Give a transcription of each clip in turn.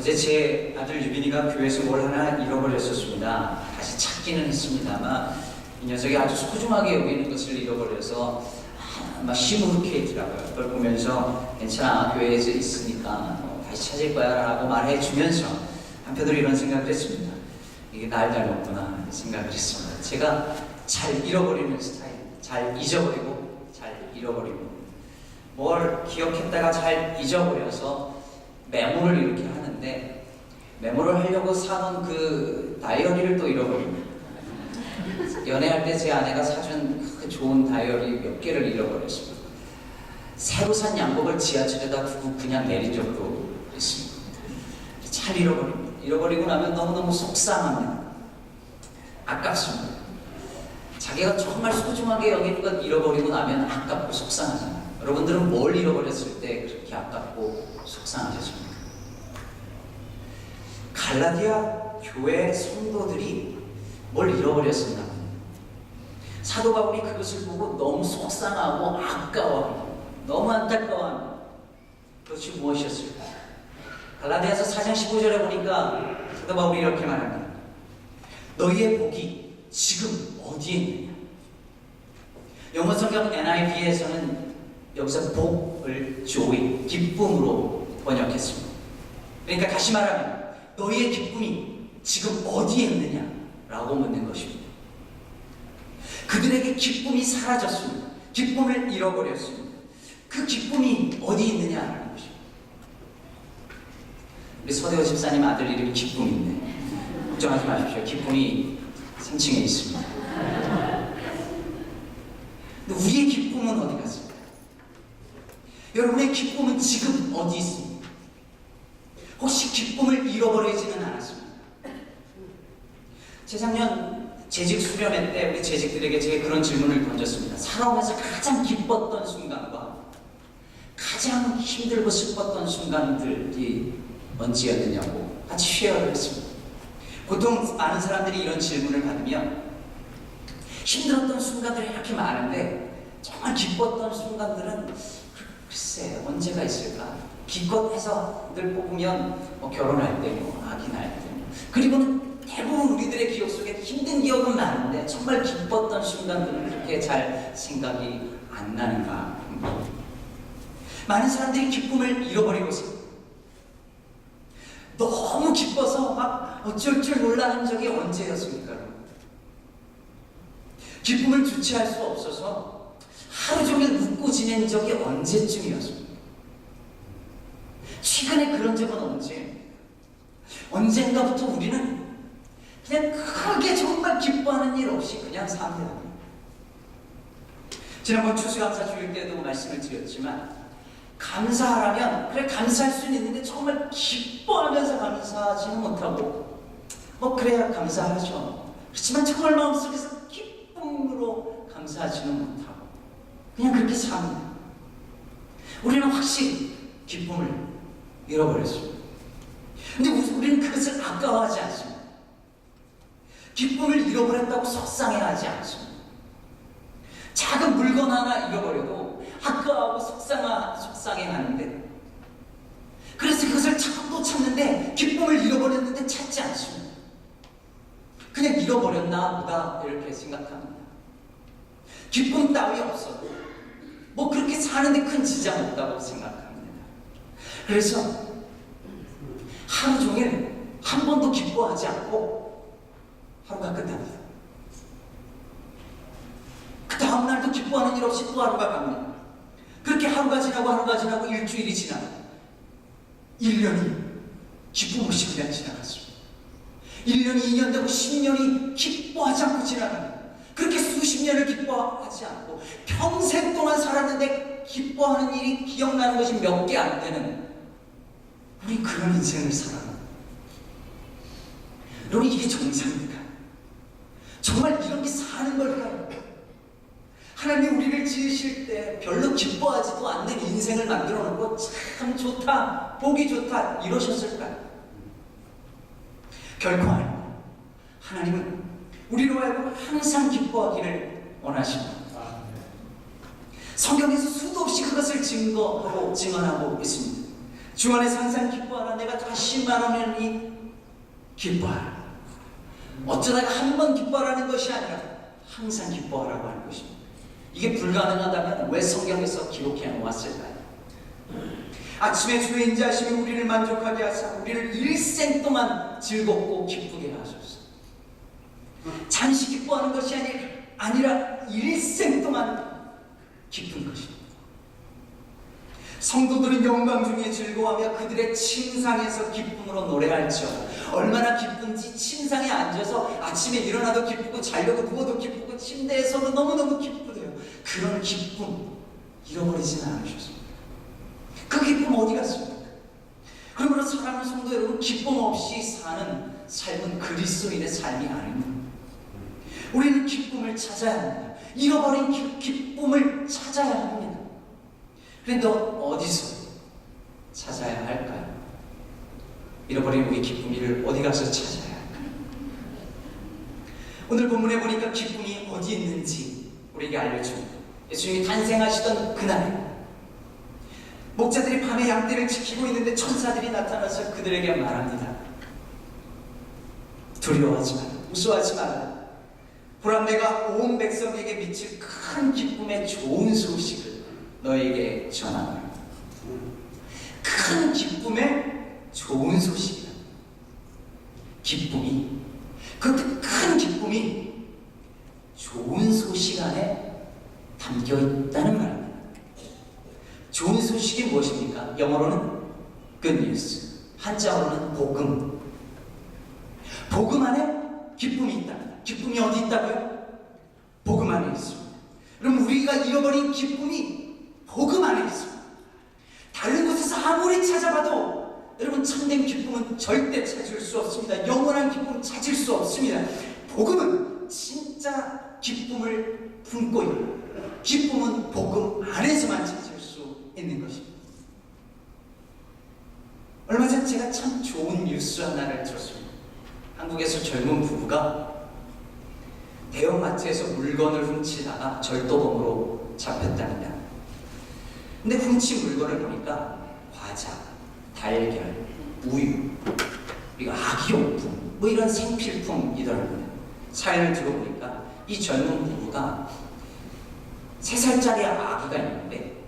어제 제 아들 유빈이가 교회에서 뭘 하나 잃어버렸었습니다. 다시 찾기는 했습니다만 이 녀석이 아주 소중하게 여기는 것을 잃어버려서 막 시무룩해 있더라고요. 그걸 보면서 괜찮아, 교회에서 있으니까 다시 찾을 거야 라고 말해주면서 한편으로 이런 생각을 했습니다. 이게 날 닮았구나 생각을 했습니다. 제가 잘 잃어버리는 스타일, 잘 잊어버리고 잘 잃어버리고 뭘 기억했다가 잘 잊어버려서 메모를 이렇게 하는데 메모를 하려고 사놓은 그 다이어리를 또 잃어버립니다. 연애할 때 제 아내가 사준 그 좋은 다이어리 몇 개를 잃어버렸습니다. 새로 산 양복을 지하철에다 두고 그냥 내린 적도 있습니다. 잘 잃어버립니다. 잃어버리고 나면 너무너무 속상합니다. 아깝습니다. 자기가 정말 소중하게 여기는 것 잃어버리고 나면 아깝고 속상하잖아요. 여러분들은 뭘 잃어버렸을 때 그렇게 아깝고 속상하셨습니까? 갈라디아 교회 성도들이 뭘 잃어버렸습니다. 사도 바울이 그것을 보고 너무 속상하고 아까워하고 너무 안타까워합니다. 그것이 무엇이었을까요? 갈라디아서 4장 15절에 보니까 사도 바울이 이렇게 말합니다. 너희의 복이 지금 어디에 있느냐? 영어 성경 NIV에서는 여기서 복을 joy, 기쁨으로 번역했습니다. 그러니까 다시 말하면 너희의 기쁨이 지금 어디에 있느냐? 라고 묻는 것입니다. 그들에게 기쁨이 사라졌습니다. 기쁨을 잃어버렸습니다. 그 기쁨이 어디 있느냐라는 것입니다. 우리 서대호 집사님 아들 이름이 기쁨인데 걱정하지 마십시오. 기쁨이 3층에 있습니다. 근데 우리의 기쁨은 어디 갔습니까? 여러분의 기쁨은 지금 어디 있습니까? 혹시 기쁨을 잃어버리지는 않았습니까? 재작년 재직 수련회 때 우리 재직들에게 제가 그런 질문을 던졌습니다. 살아오면서 가장 기뻤던 순간과 가장 힘들고 슬펐던 순간들이 언제였느냐고 같이 쉐어를 했습니다. 보통 많은 사람들이 이런 질문을 받으면 힘들었던 순간들이 이렇게 많은데 정말 기뻤던 순간들은 글쎄 언제가 있을까? 기껏해서 늘 뽑으면 결혼할 때, 아기 낳을 때 그리고는 대부분 우리들의 기억 속에 힘든 기억은 많은데 정말 기뻤던 순간들은 그렇게 잘 생각이 안 나는가? 많은 사람들이 기쁨을 잃어버리고 있습니다. 너무 기뻐서 막 어쩔 줄 몰라 한 적이 언제였습니까? 기쁨을 주체할 수 없어서 하루 종일 웃고 지낸 적이 언제쯤이었습니까? 최근에 그런 적은 언젠가부터 우리는 그냥 크게 정말 기뻐하는 일 없이 그냥 삽니다. 지난번 추수감사 주일 때도 말씀을 드렸지만 감사하라면 그래 감사할 수는 있는데 정말 기뻐하면서 감사하지는 못하고 그래야 감사하죠. 그렇지만 정말 마음속에서 기쁨으로 감사하지는 못하고 그냥 그렇게 삽니다. 우리는 확실히 기쁨을 잃어버렸습니다. 근데 우리는 그것을 아까워하지 않습니다. 기쁨을 잃어버렸다고 속상해하지 않습니다. 작은 물건 하나 잃어버려도 아까워하고 속상해하는데 그래서 그것을 찾고 찾는데 기쁨을 잃어버렸는데 찾지 않습니다. 그냥 잃어버렸나 보다 이렇게 생각합니다. 기쁨 따위 없어도 그렇게 사는데 큰 지장 없다고 생각합니다. 그래서 하루 종일 한 번도 기뻐하지 않고 하루가 끝납니다. 그 다음날도 기뻐하는 일 없이 또 하루가 갑니다. 그렇게 하루가 지나고 일주일이 지나고 1년이 기쁨 없이 그냥 지나갔습니다. 1년이 2년 되고 10년이 기뻐하지 않고 지나갑니다. 그렇게 수십 년을 기뻐하지 않고 평생 동안 살았는데 기뻐하는 일이 기억나는 것이 몇 개 안 되는 우리 그런 인생을 살아갑니다. 여러분 이게 정상입니까? 정말 이렇게 사는 걸까요? 하나님 우리를 지으실 때 별로 기뻐하지도 않는 인생을 만들어 놓고 참 좋다, 보기 좋다 이러셨을까요? 결코 아닙니다. 하나님은 우리로 하여금 항상 기뻐하기를 원하십니다. 성경에서 수도 없이 그것을 증거하고 증언하고 있습니다. 주 안에서 항상 기뻐하라. 내가 다시 말하노니 기뻐하라. 어쩌다가 한 번 기뻐하라는 것이 아니라 항상 기뻐하라고 하는 것입니다. 이게 불가능하다면 왜 성경에서 기록해 놓았을까요? 아침에 주의 인자하심이 우리를 만족하게 하사 우리를 일생 동안 즐겁고 기쁘게 하소서. 잠시 기뻐하는 것이 아니라 일생 동안 기쁜 것입니다. 성도들은 영광 중에 즐거워하며 그들의 침상에서 기쁨으로 노래할지어다. 얼마나 기쁜지 침상에 앉아서 아침에 일어나도 기쁘고 자려고 누워도 기쁘고 침대에서도 너무너무 기쁘대요. 그런 기쁨 잃어버리지는 않으셨습니다. 그 기쁨 어디 갔습니까? 그러므로 사랑하는 성도 여러분, 기쁨 없이 사는 삶은 그리스도인의 삶이 아닙니다. 우리는 기쁨을 찾아야 합니다. 잃어버린 기쁨을 찾아야 합니다. 그런데 어디서 찾아야 할까요? 잃어버린 우리 기쁨을 어디 가서 찾아야 할까요? 오늘 본문에 보니까 기쁨이 어디 있는지 우리에게 알려줍니다. 예수님이 탄생하시던 그날 목자들이 밤에 양떼를 지키고 있는데 천사들이 나타나서 그들에게 말합니다. 두려워하지 마라. 무서워하지 마라. 보라, 내가 온 백성에게 미칠 큰 기쁨의 좋은 소식을 너에게 전하노라. 큰 기쁨의 좋은 소식이다. 기쁨이, 그것도 큰 기쁨이 좋은 소식 안에 담겨 있다는 말입니다. 좋은 소식이 무엇입니까? 영어로는 good news, 한자어로는 복음. 복음 안에 기쁨이 있답니다. 기쁨이 어디 있다고요? 복음 안에 있습니다. 그럼 우리가 잃어버린 기쁨이 복음 안에 있습니다. 다른 곳에서 아무리 찾아봐도 여러분, 참된 기쁨은 절대 찾을 수 없습니다. 영원한 기쁨은 찾을 수 없습니다. 복음은 진짜 기쁨을 품고 있고, 기쁨은 복음 안에서만 찾을 수 있는 것입니다. 얼마 전 제가 참 좋은 뉴스 하나를 들었습니다. 한국에서 젊은 부부가 대형마트에서 물건을 훔치다가 절도범으로 잡혔답니다. 근데 훔친 물건을 보니까 과자, 달걀, 우유, 그리고 아기용품, 뭐 이런 생필품이더라고요. 사연을 들어보니까 이 젊은 부부가 3살짜리 아기가 있는데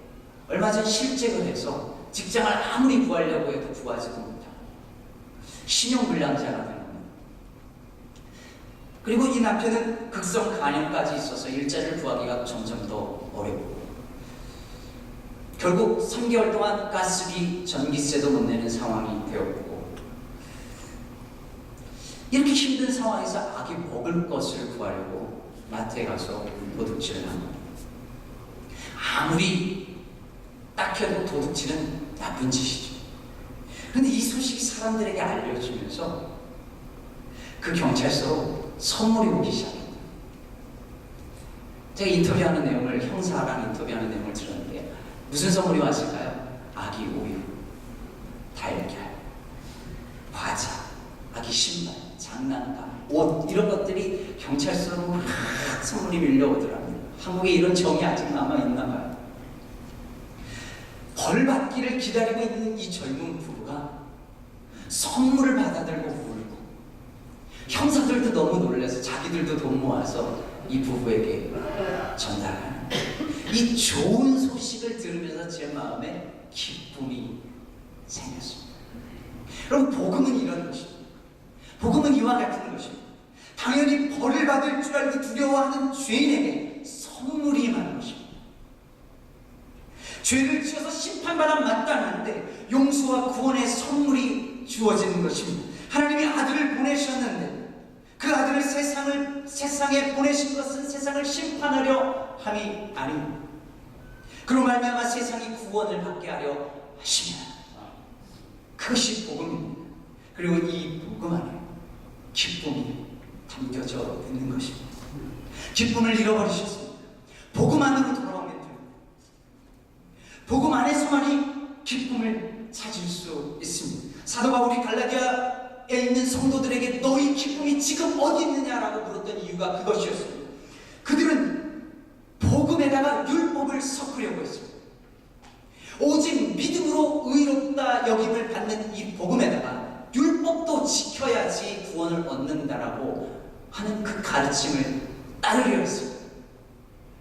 얼마 전 실직을 해서 직장을 아무리 구하려고 해도 구하지도 못하고 신용불량자가 된 겁니다. 그리고 이 남편은 극성 간염까지 있어서 일자리를 구하기가 점점 더 어렵고 결국 3개월 동안 가스비, 전기세도 못 내는 상황이 되었고, 이렇게 힘든 상황에서 아기 먹을 것을 구하려고 마트에 가서 도둑질을 한 겁니다. 아무리 딱해도 도둑질은 나쁜 짓이죠. 그런데 이 소식이 사람들에게 알려지면서 그 경찰서로 선물이 오기 시작합니다. 제가 인터뷰하는 내용을, 형사랑 인터뷰하는 내용을 들었는데 무슨 선물이 왔을까요? 아기 우유, 달걀, 과자, 아기 신발, 장난감, 옷, 이런 것들이 경찰서로 막 선물이 밀려오더라고요. 한국에 이런 정이 아직 남아있나 봐요. 벌 받기를 기다리고 있는 이 젊은 부부가 선물을 받아들고 울고, 형사들도 너무 놀라서 자기들도 돈 모아서 이 부부에게 전달하는 이 좋은 소식을 들으면서 제 마음에 기쁨이 생겼습니다. 여러분, 복음은 이런 것입니다. 복음은 이와 같은 것입니다. 당연히 벌을 받을 줄 알고 두려워하는 죄인에게 선물이 임하는 것입니다. 죄를 지어서 심판받아 마땅한데 용서와 구원의 선물이 주어지는 것입니다. 하나님이 아들을 보내셨는데 그 아들을 세상에 보내신 것은 세상을 심판하려 함이 아닙니다. 그로 말미암아 세상이 구원을 받게 하려 하시면, 그것이 복음입니다. 그리고 이 복음 안에 기쁨이 담겨져 있는 것입니다. 기쁨을 잃어버리셨습니다. 복음 안으로 돌아오면 됩니다. 복음 안에서만이 기쁨을 찾을 수 있습니다. 사도 바울이 갈라디아에 있는 성도들에게 너희 기쁨이 지금 어디 있느냐라고 물었던 이유가 그것이었습니다. 그들은 복음에다가 율법을 섞으려고 했습니다. 오직 믿음으로 의롭다 여김을 받는 이 복음에다가 율법도 지켜야지 구원을 얻는다라고 하는 그 가르침을 따르려 했습니다.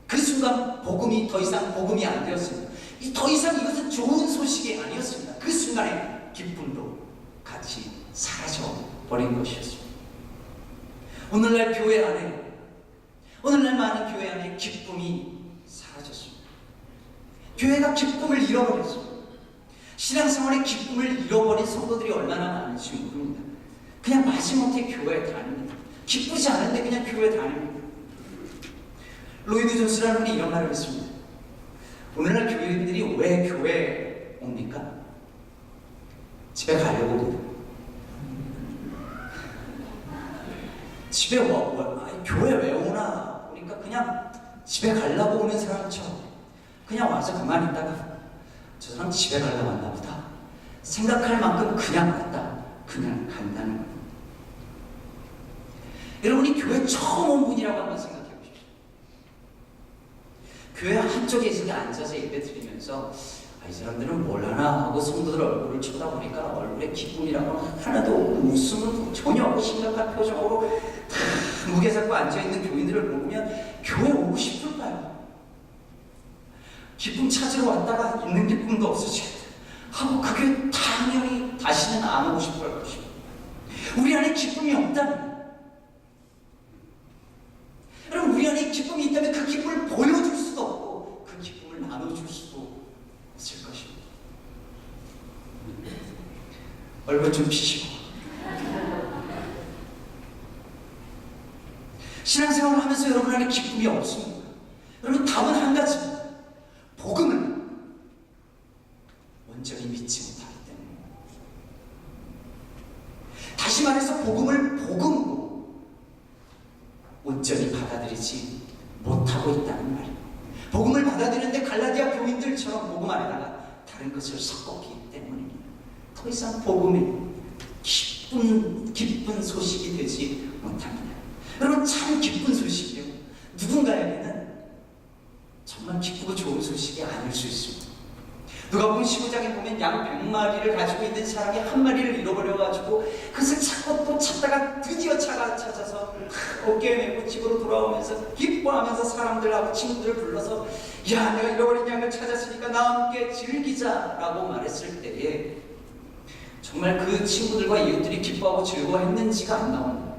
그 순간 복음이 더 이상 복음이 안 되었습니다. 더 이상 이것은 좋은 소식이 아니었습니다. 그 순간에 기쁨도 같이 사라져버린 것이었습니다. 오늘날 교회 안에, 오늘날 많은 교회 안에 기쁨이 사라졌습니다. 교회가 기쁨을 잃어버렸습니다. 신앙생활의 기쁨을 잃어버린 성도들이 얼마나 많은지 모릅니다. 그냥 마지못해 교회에 다닙니다. 기쁘지 않은데 그냥 교회에 다닙니다. 로이드 존스라는 분이 이런 말을 했습니다. 오늘날 교회인들이 왜 교회에 옵니까? 집에 가려고 옵니다. 집에 교회 왜 오나 보니까 그냥 집에 가려고 오는 사람처럼 그냥 와서 가만히 있다가 저 사람 집에 가려고 왔나 보다 생각할 만큼 그냥 왔다 그냥 간다는 거예요. 여러분이 교회 처음 온 분이라고 한번 생각해 보십시오. 교회 한쪽에 이렇게 앉아서 예배 드리면서 이 사람들은 뭘 하나 하고 성도들 얼굴을 쳐다보니까 얼굴에 기쁨이라고 하나도 없고 웃음은 전혀 없고 심각한 표정으로 다 무게 잡고 앉아있는 교인들을 보면 교회 오고 싶을까요? 기쁨 찾으러 왔다가 있는 기쁨도 없어지겠다 하고 그게 당연히 다시는 안 오고 싶어 할 것입니다. 우리 안에 기쁨이 없다면, 여러분 우리 안에 기쁨이 있다면 그 기쁨을 보여줄 수도 없고 그 기쁨을 나눠줄 수도 없을 것입니다. 얼굴 좀 피시고 신앙생활을 하면서 여러분 안에 기쁨이 없습니다. 여러분 답은 한 가지입니다. 복음을 온전히 믿지 못하기 때문에. 다시 말해서 복음을 복음으로 온전히 받아들이지 못하고 있다는 말이에요. 복음을 받아들이는데 갈라디아 교인들처럼 복음 안에다가 다른 것을 섞었기 때문입니다. 더 이상 복음이 기쁜 소식이 되지 못합니다. 여러분 참 기쁜 소식이요. 누군가에게는 정말 기쁘고 좋은 소식이 아닐 수 있습니다. 누가복음 15장에 보면 양 100마리를 가지고 있는 사람이 한 마리를 잃어버려가지고 그것을 찾고 또 찾다가 드디어 찾아서 어깨에 메고 집으로 돌아오면서 기뻐하면서 사람들하고 친구들을 불러서 야 내가 잃어버린 양을 찾았으니까 나와 함께 즐기자라고 말했을 때에 정말 그 친구들과 이웃들이 기뻐하고 즐거워했는지가 안 나옵니다.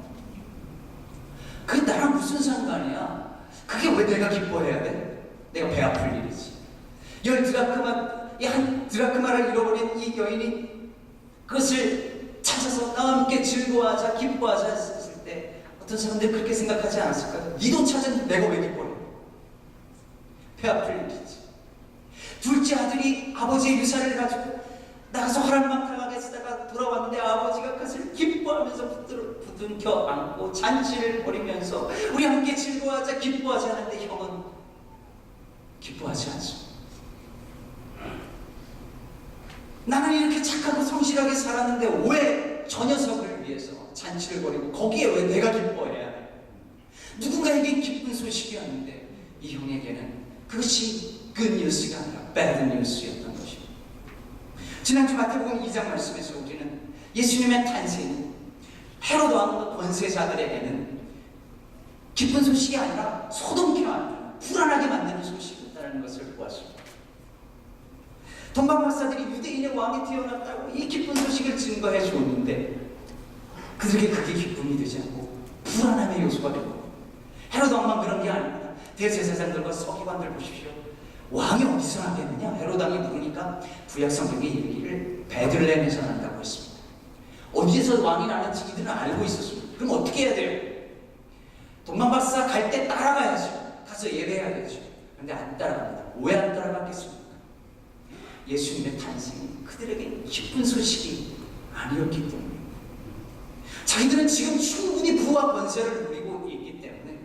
그게 나랑 무슨 상관이야? 그게 왜 내가 기뻐해야 돼? 내가 배 아플 일이지. 한 드라크마를 잃어버린 이 여인이 그것을 찾아서 나와 함께 즐거워하자 기뻐하자 했을 때 어떤 사람들이 그렇게 생각하지 않았을까요? 니도 찾은 내가 왜 기뻐해? 배 아플 일이지. 둘째 아들이 아버지의 유산을 가지고 나가서 허락망탕하게 쓰다가 돌아왔는데 아버지가 그것을 기뻐하면서 부둥켜 안고 잔치를 벌이면서 우리 함께 즐거워하자 기뻐하지 하는데 형은 기뻐하지 않습니다. 나는 이렇게 착하고 성실하게 살았는데 왜 저 녀석을 위해서 잔치를 벌이고 거기에 왜 내가 기뻐해야 해? 누군가에게 기쁜 소식이었는데 이 형에게는 그것이 good news가 아니라 bad news였던 것입니다. 지난주 마태복음 2장 말씀에서 우리는 예수님의 탄생이 헤롯 왕과 권세자들에게는 기쁜 소식이 아니라 소동케 만드는 불안하게 만드는 소식이었다는 것을 보았습니다. 동방박사들이 유대인의 왕이 태어났다고 이 기쁜 소식을 증거해 줬는데 그들에게 그게 기쁨이 되지 않고 불안함의 요소가 되고 헤롯 왕만 그런 게 아닙니다. 대제사장들과 서기관들 보십시오. 왕이 어디서 나겠느냐? 헤롯 왕이 물으니까 구약 성경의 얘기를 베들레헴에서 난다고 했습니다. 어디에서 왕이 나는지 이들은 알고 있었습니다. 그럼 어떻게 해야 돼요? 동방박사 갈 때 따라가야죠. 가서 예배해야겠죠. 그런데 안 따라갑니다. 왜 안 따라갔겠습니까? 예수님의 탄생이 그들에게 기쁜 소식이 아니었기 때문에 자기들은 지금 충분히 부와 권세를 누리고 있기 때문에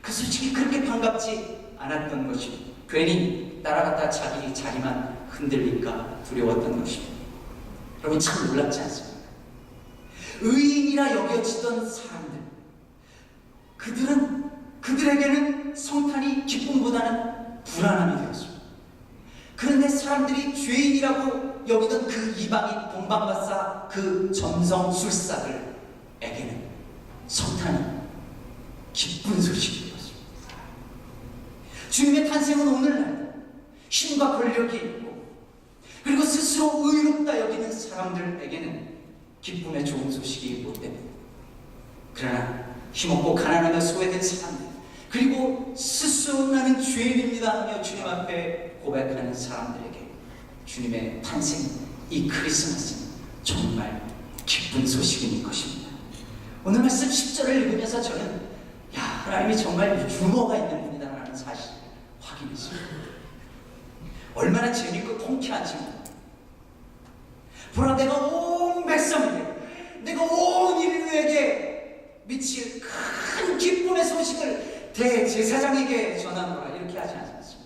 그 소식이 그렇게 반갑지 않았던 것입니다. 괜히 따라갔다 자기 자리만 흔들릴까 두려웠던 것입니다. 여러분 참 놀랍지 않습니까? 의인이라 여겨지던 사람들 그들에게는 성탄이 기쁨보다는 불안함이 되었습니다. 그런데 사람들이 죄인이라고 여기던 그 이방인 동방박사 그 점성술사들에게는 성탄은 기쁜 소식이 되었습니다. 주님의 탄생은 오늘날 힘과 권력이 있고 그리고 스스로 의롭다 여기는 사람들에게는 기쁨의 좋은 소식이 못 됩니다. 그러나 힘없고 가난하며 소외된 사람들 그리고 스스로 나는 죄인입니다 하며 주님 앞에 고백하는 사람들에게 주님의 탄생, 이 크리스마스는 정말 기쁜 소식인 것입니다. 오늘 말씀 10절을 읽으면서 저는 하나님이 정말 유머가 있는 분이다라는 사실을 확인했습니다. 얼마나 재밌고 통쾌한지 보라, 내가 온 백성에게, 내가 온 인류에게 미칠 큰 기쁨의 소식을 대제사장에게 전하노라 이렇게 하지 않습니다.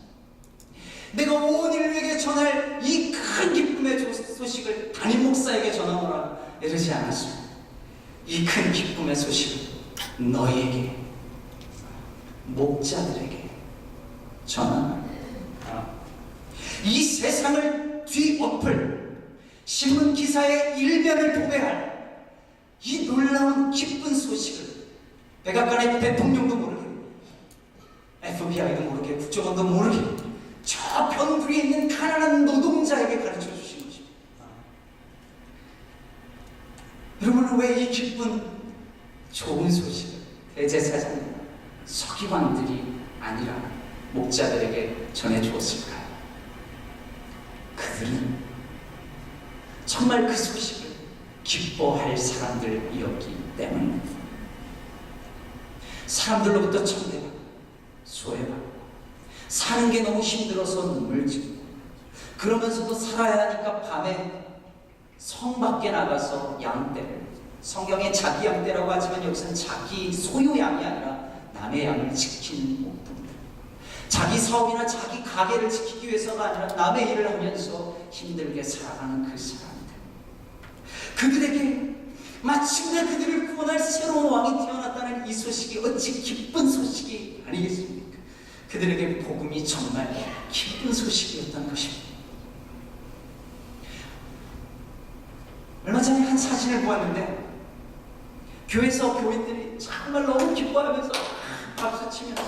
내가 온 인류에게 전할 이 큰 기쁨의 소식을 담임 목사에게 전하노라 이러지 않았습니다. 이 큰 기쁨의 소식을 너희에게, 목자들에게 전하노라. 이 세상을 뒤엎을 신문 기사의 일면을 도배할 이 놀라운 기쁜 소식을 백악관의 대통령도 모르게, FBI도 모르게, 국정원도 모르게 저 변두리에 있는 가난한 노동자에게 가르쳐 주신 것입니다. 여러분은 왜 이 기쁜 좋은 소식을 대제사장이나 서기관들이 아니라 목자들에게 전해주었을까요? 그들은 정말 그 소식을 기뻐할 사람들이었기 때문입니다. 사람들로부터 천대받고 소외받고 사는 게 너무 힘들어서 눈물 짓고 그러면서도 살아야 하니까 밤에 성 밖에 나가서 양떼를, 성경에 자기 양떼라고 하지만 여기서는 자기 소유 양이 아니라 남의 양을 지키는 목동들, 자기 사업이나 자기 가게를 지키기 위해서가 아니라 남의 일을 하면서 힘들게 살아가는 그 사람들, 그들에게 마침내 그들을 구원할 새로운 왕이 태어났다는 이 소식이 어찌 기쁜 소식이 아니겠습니까? 그들에게 복음이 정말 기쁜 소식이었던 것입니다. 얼마 전에 한 사진을 보았는데 교회에서 교인들이 정말 너무 기뻐하면서 박수 치면서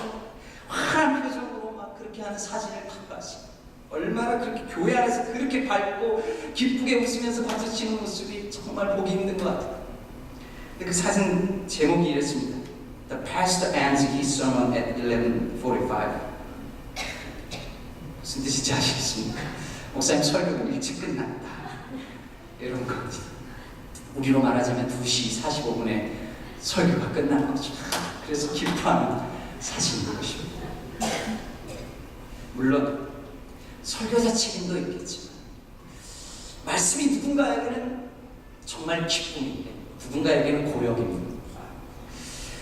환한 표정으로 막 그렇게 하는 사진을 갖고 왔습니다. 얼마나 그렇게 교회 안에서 그렇게 밝고 기쁘게 웃으면서 박수 치는 모습이 정말 보기 힘든 것 같아요. 근데 그 사진 제목이 이랬습니다. The pastor ends his sermon at 11:45. 무슨 뜻인지 아시겠습니까? 목사님 설교가 일찍 끝났다 이런 겁니다. 우리로 말하자면 2시 45분에 설교가 끝난 거죠. 그래서 기뻐하는 사진인 것입니다. 물론 설교자 책임도 있겠지만 말씀이 누군가에게는 정말 기쁨인데 누군가에게는 고역입니다.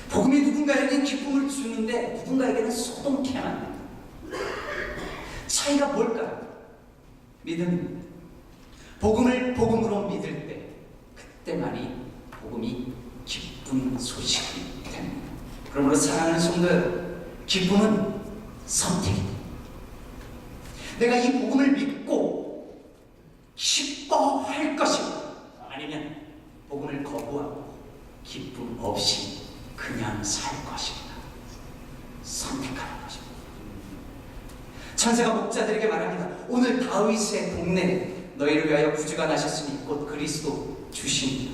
복음이 누군가에게는 기쁨을 주는데 누군가에게는 소동케 합니다. 차이가 뭘까요? 믿음입니다. 복음을 복음으로 믿을 때 그때만이 복음이 기쁜 소식이 됩니다. 그러므로 사랑하는 성도 여러분, 기쁨은 선택입니다. 내가 이 복음을 믿고 기뻐할 것인가, 아니면 복음을 거부하고 기쁨 없이 그냥 살 것인가 선택하는 것입니다. 천사가 목자들에게 말합니다. 오늘 다윗의 동네에 너희를 위하여 구주가 나셨으니 곧 그리스도 주십니다.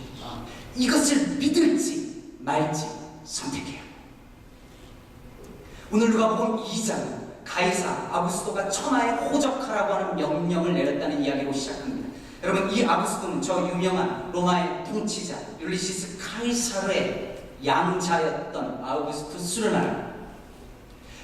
이것을 믿을지 말지 선택해요. 오늘 누가복음 2장 가이사 아구스도가 천하에 호적하라고 하는 명령을 내렸다는 이야기로 시작합니다. 여러분, 이 아구스도는 저 유명한 로마의 통치자 율리시스 카이사르의 양자였던 아우구스투스를 말합니다.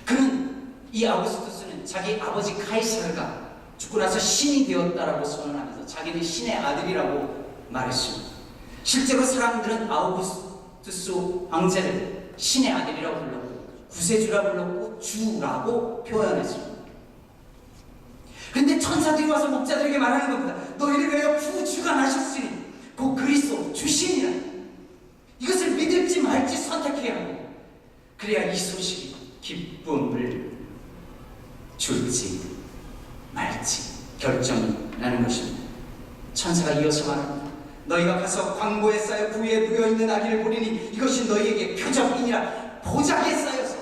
그는 이 아우구스투스는 자기 아버지 카이사르가 죽고 나서 신이 되었다라고 선언하면서 자기는 신의 아들이라고 말했습니다. 실제로 사람들은 아우구스투스 황제를 신의 아들이라고 불렀고 구세주라고 불렀고 주라고 표현했습니다. 그런데 천사들이 와서 목자들에게 말하는 겁니다. 너희를 위하여 구주가 나셨으니 곧 그리스도 주신이라. 이것을 믿을지 말지 선택해야 합니다. 그래야 이 소식이 기쁨을 줄지 말지 말씀하노라. 너희가 가서 광고에 쌓여 부위에 누워있는 아기를 보리니 이것이 너희에게 표적이니라. 보자기에 쌓여서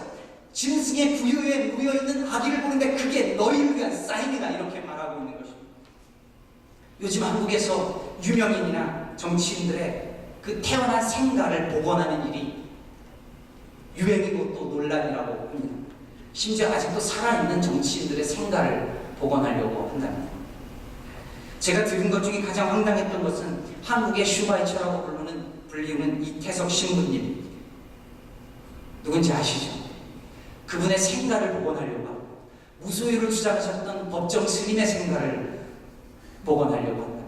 짐승의 구유에 누워있는 아기를 보는데 그게 너희를 위한 사인이다, 이렇게 말하고 있는 것입니다. 요즘 한국에서 유명인이나 정치인들의 그 태어난 생가를 복원하는 일이 유행이고 또 논란이라고 합니다. 심지어 아직도 살아있는 정치인들의 생가를 복원하려고 한답니다. 제가 들은 것 중에 가장 황당했던 것은 한국의 슈바이처라고 불리우는 이태석 신부님, 누군지 아시죠? 그분의 생가를 복원하려고 하고 무소유를 주장하셨던 법정 스님의 생가를 복원하려고 한다.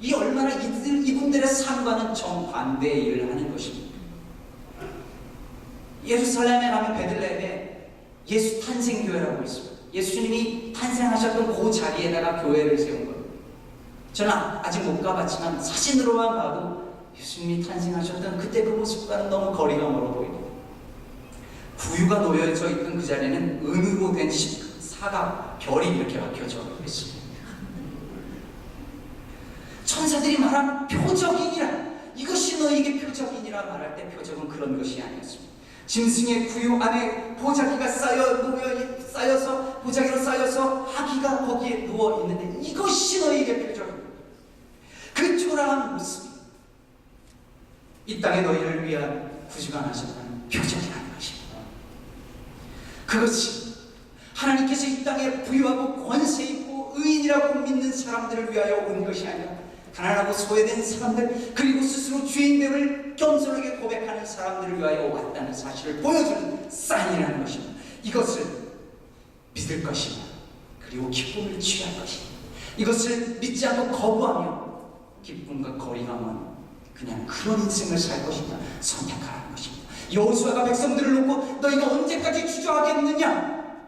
이 얼마나 이분들의 삶과는 정반대의 일을 하는 것입니다. 예루살렘에 가면 베들레헴에 예수 탄생교회라고 있습니다. 예수님이 탄생하셨던 그 자리에다가 교회를 세운 거예요. 저는 아직 못 가봤지만 사진으로만 봐도 예수님이 탄생하셨던 그때 그 모습과는 너무 거리가 멀어 보입니다. 구유가 놓여져 있던 그 자리에는 은으로 된 사각 별이 이렇게 박혀져 있습니다. 천사들이 말한 표적이니라, 이것이 너에게 표적이니라 말할 때 표적은 그런 것이 아니었습니다. 짐승의 구유 안에 보자기가 쌓여서 보자기로 쌓여서 아기가 거기에 누워 있는데 이것이 너에게 표적입니다. 그 초라한 모습이 이 땅에 너희를 위한 구주가 나셨다는 표적이라는 것입니다. 그것이 하나님께서 이 땅에 부유하고 권세 있고 의인이라고 믿는 사람들을 위하여 온 것이 아니라 가난하고 소외된 사람들, 그리고 스스로 주인됨을 겸손하게 고백하는 사람들을 위하여 왔다는 사실을 보여주는 사인이라는 것입니다. 이것을 믿을 것이냐, 그리고 기쁨을 취할 것이냐, 이것을 믿지 않고 거부하며 기쁨과 거리가 먼 그냥 그런 인생을 살 것이냐 선택하라는 것입니다. 여호수아가 백성들을 놓고 너희가 언제까지 주저하겠느냐,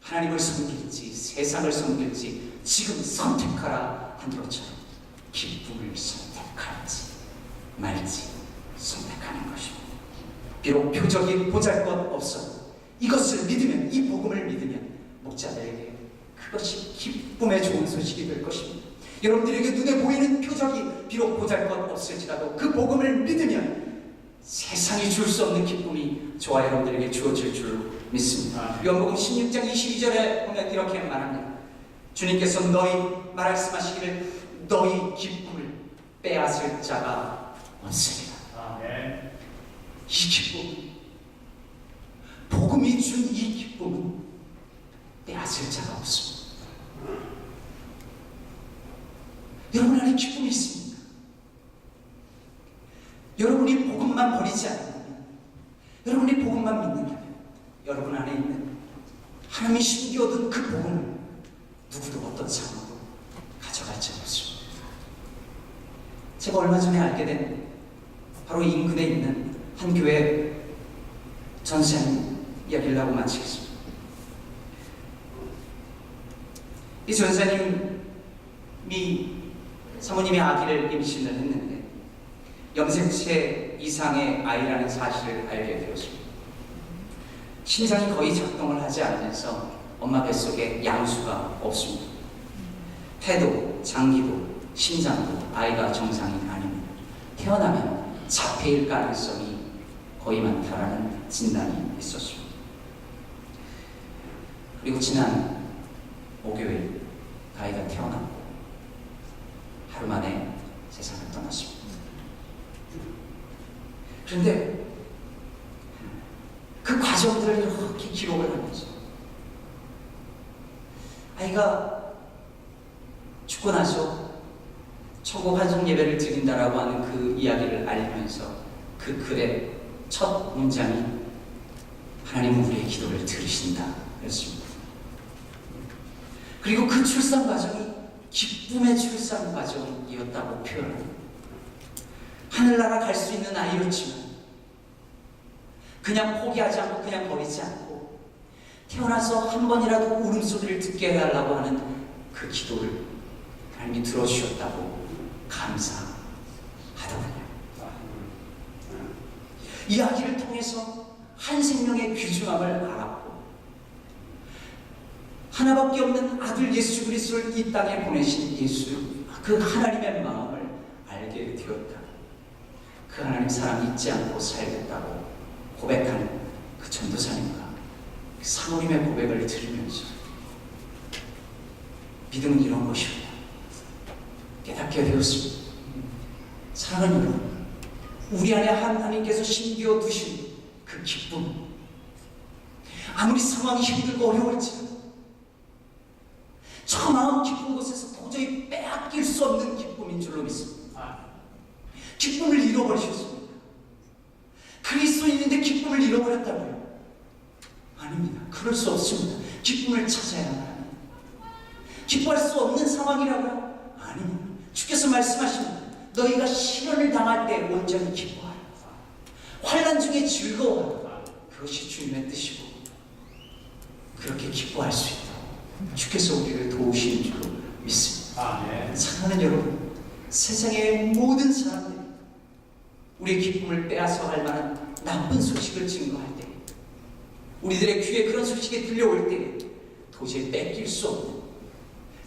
하나님을 섬길지 세상을 섬길지 지금 선택하라 한 것처럼 기쁨을 선택할지 말지 선택하는 것입니다. 비록 표적이 보잘것없어 이것을 믿으면, 이 복음을 믿으면 목자들에게 그것이 기쁨의 좋은 소식이 될 것입니다. 여러분들에게 눈에 보이는 표적이 비록 보잘것없을지라도 그 복음을 믿으면 세상이 줄 수 없는 기쁨이 저와 여러분들에게 주어질 줄 믿습니다. 요한복음 16장 22절에 보면 이렇게 말합니다. 주님께서 너희 말씀하시기를 너희 기쁨을 빼앗을 자가 없으리라. 이 기쁨, 복음이 준 이 기쁨은 빼앗을 자가 없습니다. 여러분 안에 기쁨이 있습니까? 여러분이 복음만 버리지 않는다면, 여러분이 복음만 믿는다면 여러분 안에 있는 하나님이 심겨둔 그 복음을 누구도 어떤 상황도 가져갈 수 없습니다. 제가 얼마 전에 알게 된 바로 인근에 있는 한 교회 전사님 이야기를 하고 마치겠습니다. 이 전사님이 사모님이 아기를 임신을 했는데 염색체 이상의 아이라는 사실을 알게 되었습니다. 신장이 거의 작동을 하지 않으면서 엄마 뱃속에 양수가 없습니다. 태도, 장기도, 신장도 아이가 정상이 아닙니다. 태어나면 자폐일 가능성이 거의 많다라는 진단이 있었습니다. 그리고 지난 목요일 아이가 태어났고 하루 만에 세상을 떠났습니다. 그런데 그 과정들을 이렇게 기록을 하면서 아이가 죽고 나서 천국 환송 예배를 드린다라고 하는 그 이야기를 알리면서 그 글의 첫 문장이 하나님은 우리의 기도를 들으신다 였습니다. 그리고 그 출산 과정이 기쁨의 출산 과정이었다고 표현합니다. 하늘나라 갈 수 있는 아이였지만 그냥 포기하지 않고 그냥 버리지 않고 태어나서 한 번이라도 울음소리를 듣게 해달라고 하는 그 기도를 하나님이 들어주셨다고 감사하더군요. 이 이야기를 통해서 한 생명의 귀중함을 알았고 하나밖에 없는 아들 예수 그리스도를 이 땅에 보내신 예수 그 하나님의 마음을 알게 되었다. 그 하나님 사랑 잊지 않고 살겠다고 고백하는 그 전도사님과 그 사모님의 고백을 들으면서 믿음은 이런 것이구나 깨닫게 되었습니다. 사랑하는 여러분, 우리 안에 하나님께서 심겨 두신 그 기쁨, 아무리 상황이 힘들고 어려울지라도 저 마음 깊은 곳에서 도저히 빼앗길 수 없는 기쁨인 줄로 믿습니다. 기쁨을 잃어버리셨습니까? 그리스도인인데 기쁨을 잃어버렸다고요? 아닙니다. 그럴 수 없습니다. 기쁨을 찾아야 합니다. 기뻐할 수 없는 상황이라고요? 아닙니다. 주께서 말씀하십니다. 너희가 시련을 당할 때 온전히 기뻐하라. 환난 중에 즐거워하라. 그것이 주님의 뜻이고 그렇게 기뻐할 수 있다. 주께서 우리를 도우시는 줄로 믿습니다. 사랑하는 여러분, 세상의 모든 사람들이 우리의 기쁨을 빼앗아갈 만한 나쁜 소식을 증거할 때, 우리들의 귀에 그런 소식이 들려올 때 도저히 뺏길 수 없는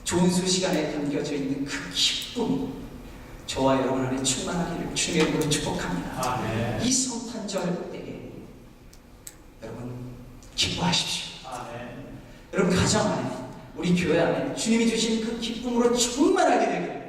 좋은 소식 안에 담겨져 있는 그 기쁨이 저와 여러분 안에 충만하기를 주님의 이름으로 축복합니다. 이 성탄절 때에 여러분 기뻐하십시오. 여러분 가정 안에, 우리 교회 안에 주님이 주신 그 기쁨으로 충만하게 되기를